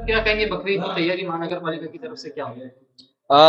क्या कहेंगे बकरीद की तैयारी महानगर पालिका की तरफ से क्या होगी?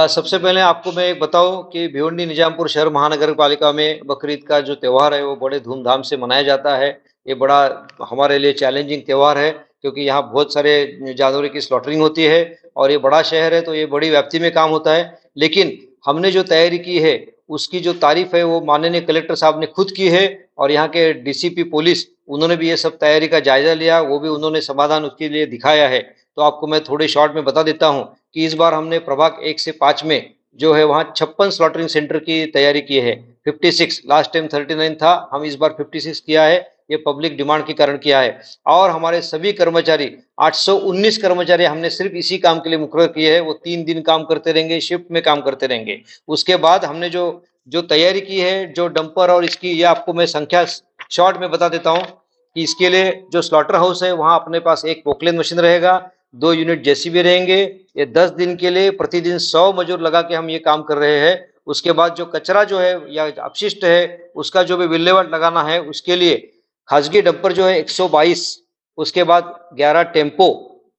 सबसे पहले आपको मैं एक बताऊं कि भिवंडी निजामपुर शहर महानगर पालिका में बकरीद का जो त्यौहार है वो बड़े धूमधाम से मनाया जाता है। ये बड़ा हमारे लिए चैलेंजिंग त्यौहार है, क्योंकि यहाँ बहुत सारे जानवरों की स्लॉटरिंग होती है और ये बड़ा शहर है तो ये बड़ी व्याप्ति में काम होता है। लेकिन हमने जो तैयारी की है उसकी जो तारीफ है वो माननीय कलेक्टर साहब ने खुद की है, और यहाँ के डीसीपी पुलिस उन्होंने भी ये सब तैयारी का जायजा लिया, वो भी उन्होंने समाधान उसके लिए दिखाया है। तो आपको मैं थोड़े शॉर्ट में बता देता हूँ कि इस बार हमने प्रभाग 1 से 5 में जो है वहाँ 56 स्लॉटरिंग सेंटर की तैयारी की है। 56, लास्ट टाइम 39 था, हम इस बार 56 किया है। ये पब्लिक डिमांड के कारण किया है। और हमारे सभी कर्मचारी 819 कर्मचारी हमने सिर्फ इसी काम के लिए मुकर्रर किए हैं। वो 3 दिन काम करते रहेंगे, शिफ्ट में काम करते रहेंगे। उसके बाद हमने जो जो तैयारी की है, जो डंपर और इसकी, ये आपको मैं संख्या शॉर्ट में बता देता हूँ कि इसके लिए जो स्लॉटर हाउस है वहाँ अपने पास एक पोकलेन मशीन रहेगा, 2 यूनिट जेसीबी रहेंगे। ये 10 दिन के लिए प्रतिदिन 100 मजदूर लगा के हम ये काम कर रहे हैं। उसके बाद जो कचरा जो है या अपशिष्ट है उसका जो भी विल्हेवाट लगाना है उसके लिए खासगी डंपर जो है 122, उसके बाद 11 टेम्पो,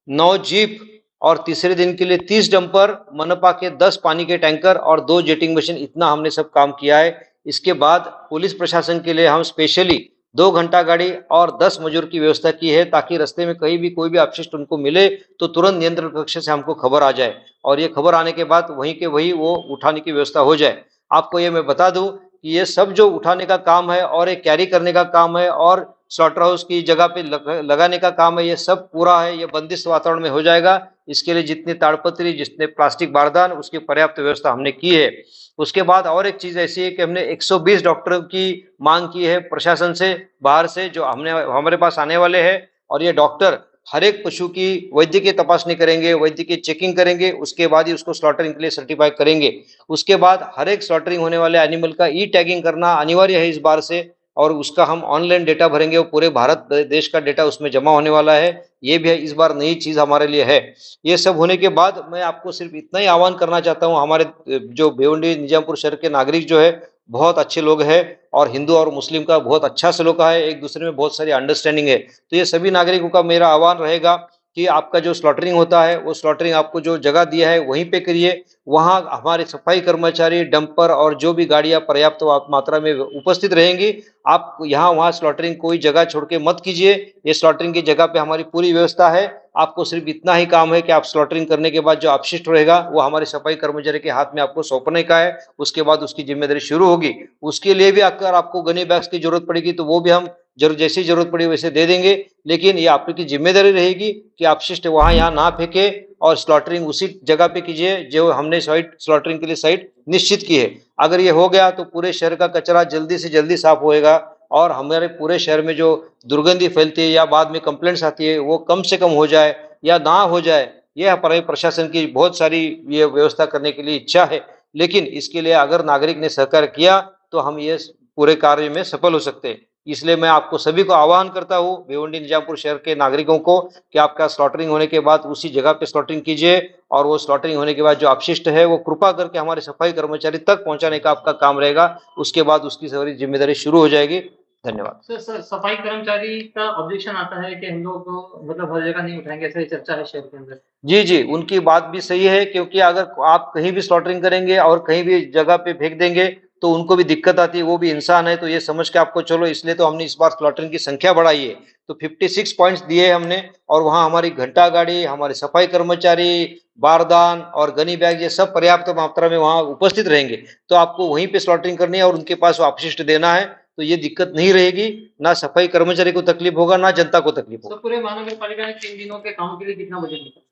9 जीप, और तीसरे दिन के लिए 30 डंपर, मनपा के 10 पानी के टैंकर और 2 जेटिंग मशीन, इतना हमने सब काम किया है। इसके बाद पुलिस प्रशासन के लिए हम स्पेशली 2 घंटा गाड़ी और 10 मजदूर की व्यवस्था की है, ताकि रास्ते में कहीं भी कोई भी अपशिष्ट उनको मिले तो तुरंत नियंत्रण कक्ष से हमको खबर आ जाए और ये खबर आने के बाद वहीं के वहीं वो उठाने की व्यवस्था हो जाए। आपको ये मैं बता दूं कि ये सब जो उठाने का काम है और एक कैरी करने का काम है और स्लॉटर हाउस की जगह पे लगाने का काम है, ये सब पूरा है, ये बंदिश वातावरण में हो जाएगा। इसके लिए जितनी ताड़पत्री, जितने प्लास्टिक बारदान, उसकी पर्याप्त व्यवस्था हमने की है। उसके बाद और एक चीज ऐसी है कि हमने 120 डॉक्टरों की मांग की है प्रशासन से, बाहर से जो हमने हमारे पास आने वाले हैं, और ये डॉक्टर हर एक पशु की वैद्यकीय तपासनी करेंगे, वैद्यकीय चेकिंग करेंगे, उसके बाद ही उसको स्लॉटरिंग के लिए सर्टिफाई करेंगे। उसके बाद हर एक स्लॉटरिंग होने वाले एनिमल का ई टैगिंग करना अनिवार्य है इस बार से, और उसका हम ऑनलाइन डेटा भरेंगे, वो पूरे भारत देश का डेटा उसमें जमा होने वाला है। ये भी इस बार नई चीज हमारे लिए है। ये सब होने के बाद मैं आपको सिर्फ इतना ही आह्वान करना चाहता हूँ, हमारे जो भिवंडी निजामपुर शहर के नागरिक जो है बहुत अच्छे लोग हैं, और हिंदू और मुस्लिम का बहुत अच्छा सलूका है, एक दूसरे में बहुत सारी अंडरस्टैंडिंग है। तो ये सभी नागरिकों का मेरा आह्वान रहेगा कि आपका जो स्लॉटरिंग होता है वो स्लॉटरिंग आपको जो जगह दिया है वहीं पे करिए। वहां हमारे सफाई कर्मचारी, डंपर और जो भी गाड़ियां पर्याप्त मात्रा में उपस्थित रहेंगी। आप यहाँ वहां स्लॉटरिंग कोई जगह छोड़ के मत कीजिए। ये स्लॉटरिंग की जगह पे हमारी पूरी व्यवस्था है। आपको सिर्फ इतना ही काम है कि आप स्लॉटरिंग करने के बाद जो अपशिष्ट रहेगा वो हमारे सफाई कर्मचारी के हाथ में आपको सौंपने का है। उसके बाद उसकी जिम्मेदारी शुरू होगी। उसके लिए भी अगर आपको गनी बैग्स की जरूरत पड़ेगी तो वो भी हम जैसी जरूरत पड़ी वैसे दे देंगे। लेकिन ये आपकी जिम्मेदारी रहेगी कि अपशिष्ट वहां यहाँ ना फेंके और स्लॉटरिंग उसी जगह पे कीजिए जो हमने साइट स्लॉटरिंग के लिए साइट निश्चित की है। अगर ये हो गया तो पूरे शहर का कचरा जल्दी से जल्दी साफ होएगा, और हमारे पूरे शहर में जो दुर्गंधी फैलती है या बाद में कंप्लेंट्स आती है वो कम से कम हो जाए या ना हो जाए। ये हमारे प्रशासन की बहुत सारी ये व्यवस्था करने के लिए इच्छा है। लेकिन इसके लिए अगर नागरिक ने सहकार किया तो हम ये पूरे कार्य में सफल हो सकते हैं। इसलिए मैं आपको सभी को आह्वान करता हूँ, भिवंडी निजामपुर शहर के नागरिकों को, कि आपका स्लॉटरिंग होने के बाद उसी जगह पे स्लॉटरिंग कीजिए, और वो स्लॉटरिंग होने के बाद जो अपशिष्ट है वो कृपा करके हमारे सफाई कर्मचारी तक पहुंचाने का आपका काम रहेगा। उसके बाद उसकी सारी जिम्मेदारी शुरू हो जाएगी। धन्यवाद। सर सफाई कर्मचारी का ऑब्जेक्शन आता है कि हम लोग को मतलब हर जगह नहीं उठाएंगे, ऐसा ही चर्चा है शहर के अंदर। जी जी, उनकी बात भी सही है, क्योंकि अगर आप कहीं भी स्लॉटरिंग करेंगे और कहीं भी जगह पे फेंक देंगे तो उनको भी दिक्कत आती है, वो भी इंसान है, तो ये समझ के आपको चलो। इसलिए तो हमने इस बार स्लॉटरिंग की संख्या बढ़ाई है। तो 56 पॉइंट्स दिए हमने, और वहां हमारी घंटा गाड़ी, हमारे सफाई कर्मचारी, बारदान और गनी बैग, ये सब पर्याप्त मात्रा में वहां उपस्थित रहेंगे। तो आपको वहीं पे स्लॉटरिंग करनी है और उनके पास वो अपशिष्ट देना है, तो ये दिक्कत नहीं रहेगी। ना सफाई कर्मचारी को तकलीफ होगा, ना जनता को तकलीफ होगा। सर पूरे महानगर पालिका ने 3 दिनों के काम के लिए कितना बजट निकाला?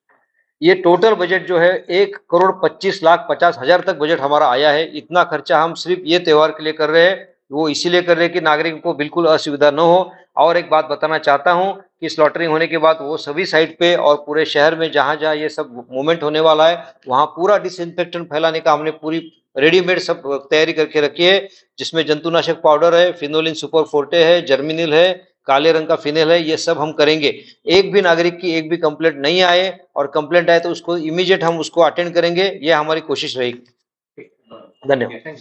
ये टोटल बजट जो है 1,25,50,000 तक बजट हमारा आया है। इतना खर्चा हम सिर्फ ये त्योहार के लिए कर रहे हैं, वो इसीलिए कर रहे हैं कि नागरिकों को बिल्कुल असुविधा न हो। और एक बात बताना चाहता हूँ कि स्लॉटरिंग होने के बाद वो सभी साइट पे और पूरे शहर में जहां जहां ये सब मूवमेंट होने वाला है वहां पूरा डिसइंफेक्टेंट फैलाने का हमने पूरी रेडीमेड सब तैयारी करके रखी है, जिसमें जंतुनाशक पाउडर है, फिनोलिन सुपर फोर्टे है, जर्मिनिल है, काले रंग का फिनेल है, ये सब हम करेंगे। एक भी नागरिक की एक भी कंप्लेंट नहीं आए, और कंप्लेंट आए तो उसको इमीडिएट हम उसको अटेंड करेंगे, ये हमारी कोशिश रहेगी। धन्यवाद।